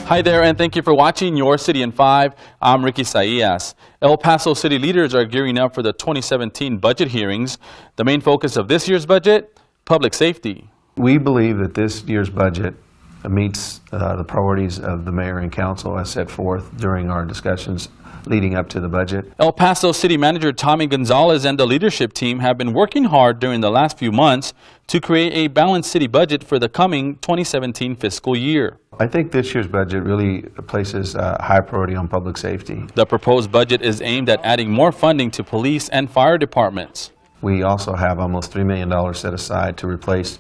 Hi there, and thank you for watching Your City in 5. I'm Ricky Saillas. El Paso city leaders are gearing up for the 2017 budget hearings. The main focus of this year's budget, public safety. We believe that this year's budget meets the priorities of the mayor and council as set forth during our discussions leading up to the budget. El Paso City Manager Tommy Gonzalez and the leadership team have been working hard during the last few months to create a balanced city budget for the coming 2017 fiscal year. I think this year's budget really places high priority on public safety. The proposed budget is aimed at adding more funding to police and fire departments. We also have almost $3 million set aside to replace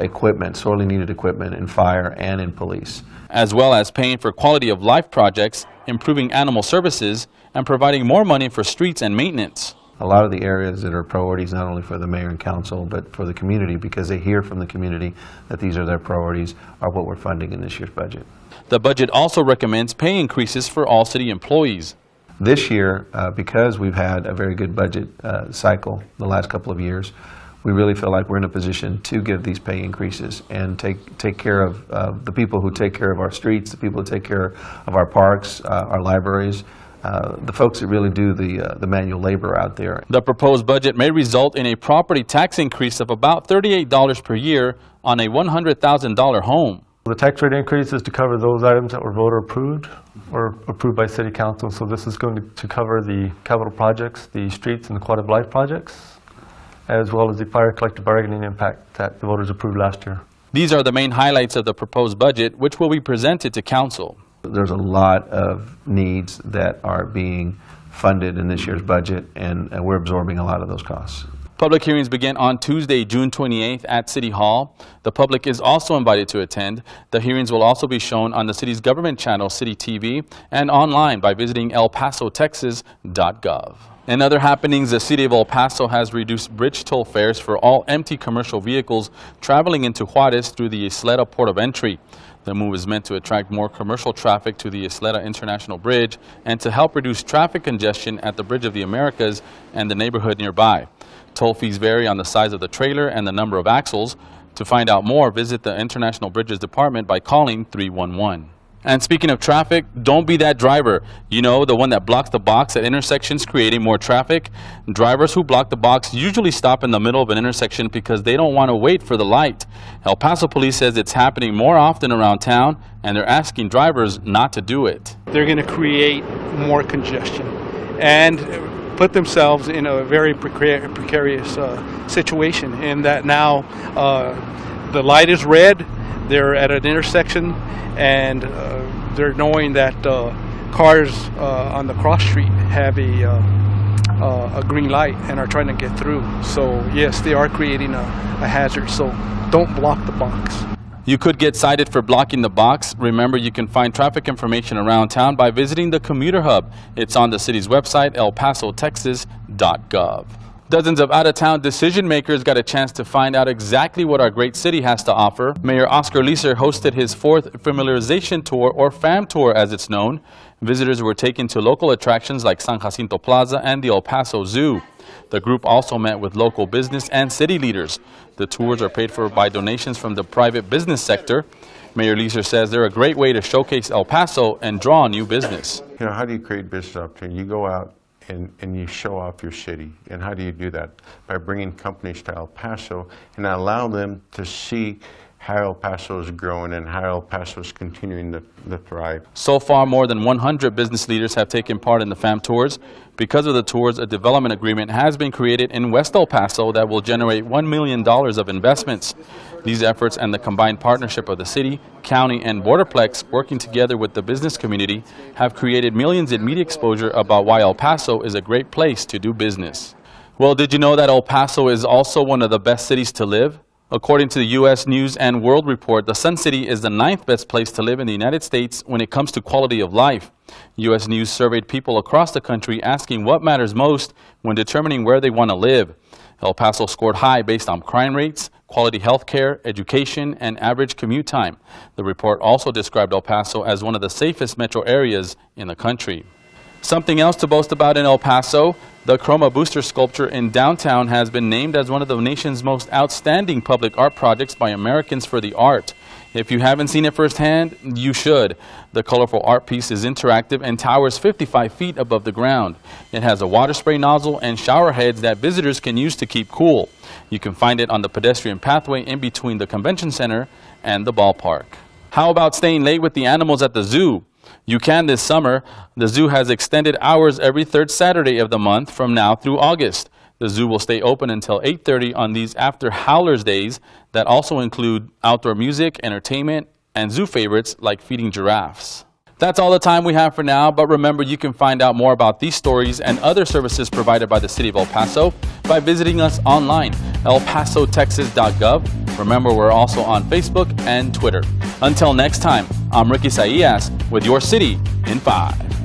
equipment, sorely needed equipment in fire and in police, as well as paying for quality of life projects, improving animal services, and providing more money for streets and maintenance. A lot of the areas that are priorities not only for the mayor and council but for the community, because they hear from the community that these are their priorities, are what we're funding in this year's budget. The budget also recommends pay increases for all city employees. This year, because we've had a very good budget cycle the last couple of years, we really feel like we're in a position to give these pay increases and take care of the people who take care of our streets, the people who take care of our parks, our libraries, the folks that really do the manual labor out there. The proposed budget may result in a property tax increase of about $38 per year on a $100,000 home. The tax rate increase is to cover those items that were voter approved or approved by City Council. So this is going to cover the capital projects, the streets and the quality of life projects, as well as the fire collective bargaining impact that the voters approved last year. These are the main highlights of the proposed budget, which will be presented to council. There's a lot of needs that are being funded in this year's budget, and we're absorbing a lot of those costs. Public hearings begin on Tuesday, June 28th at City Hall. The public is also invited to attend. The hearings will also be shown on the city's government channel, City TV, and online by visiting elpasotexas.gov. In other happenings, the city of El Paso has reduced bridge toll fares for all empty commercial vehicles traveling into Juarez through the Isleta port of entry. The move is meant to attract more commercial traffic to the Isleta International Bridge and to help reduce traffic congestion at the Bridge of the Americas and the neighborhood nearby. Toll fees vary on the size of the trailer and the number of axles. To find out more, visit the International Bridges Department by calling 311. And speaking of traffic, don't be that driver. You know, the one that blocks the box at intersections, creating more traffic. Drivers who block the box usually stop in the middle of an intersection because they don't want to wait for the light. El Paso Police says it's happening more often around town, and they're asking drivers not to do it. They're going to create more congestion and put themselves in a very precarious situation in that now the light is red, they're at an intersection, and they're knowing that cars on the cross street have a green light and are trying to get through. So yes, they are creating a hazard, so don't block the box. You could get cited for blocking the box. Remember, you can find traffic information around town by visiting the Commuter Hub. It's on the city's website, elpasotexas.gov. Dozens of out-of-town decision makers got a chance to find out exactly what our great city has to offer. Mayor Oscar Leeser hosted his 4th Familiarization Tour, or FAM Tour as it's known. Visitors were taken to local attractions like San Jacinto Plaza and the El Paso Zoo. The group also met with local business and city leaders. The tours are paid for by donations from the private business sector. Mayor Leeser says they're a great way to showcase El Paso and draw new business. You know, how do you create business opportunity? You go out and you show off your city. And how do you do that? By bringing companies to El Paso and allow them to see how El Paso is growing and how El Paso is continuing to thrive. So far, more than 100 business leaders have taken part in the FAM Tours. Because of the tours, a development agreement has been created in West El Paso that will generate $1 million of investments. These efforts and the combined partnership of the city, county, and Borderplex working together with the business community have created millions in media exposure about why El Paso is a great place to do business. Well, did you know that El Paso is also one of the best cities to live? According to the U.S. News and World Report, the Sun City is the 9th best place to live in the United States when it comes to quality of life. U.S. News surveyed people across the country asking what matters most when determining where they want to live. El Paso scored high based on crime rates, quality health care, education, and average commute time. The report also described El Paso as one of the safest metro areas in the country. Something else to boast about in El Paso, the Chroma Booster sculpture in downtown has been named as one of the nation's most outstanding public art projects by Americans for the Art. If you haven't seen it firsthand, you should. The colorful art piece is interactive and towers 55 feet above the ground. It has a water spray nozzle and shower heads that visitors can use to keep cool. You can find it on the pedestrian pathway in between the convention center and the ballpark. How about staying late with the animals at the zoo? You can this summer. The zoo has extended hours every third Saturday of the month from now through August. The zoo will stay open until 8:30 on these after Howlers days that also include outdoor music, entertainment, and zoo favorites like feeding giraffes. That's all the time we have for now, but remember you can find out more about these stories and other services provided by the City of El Paso by visiting us online, elpasotexas.gov. Remember, we're also on Facebook and Twitter. Until next time, I'm Ricky Saillas with your City in 5.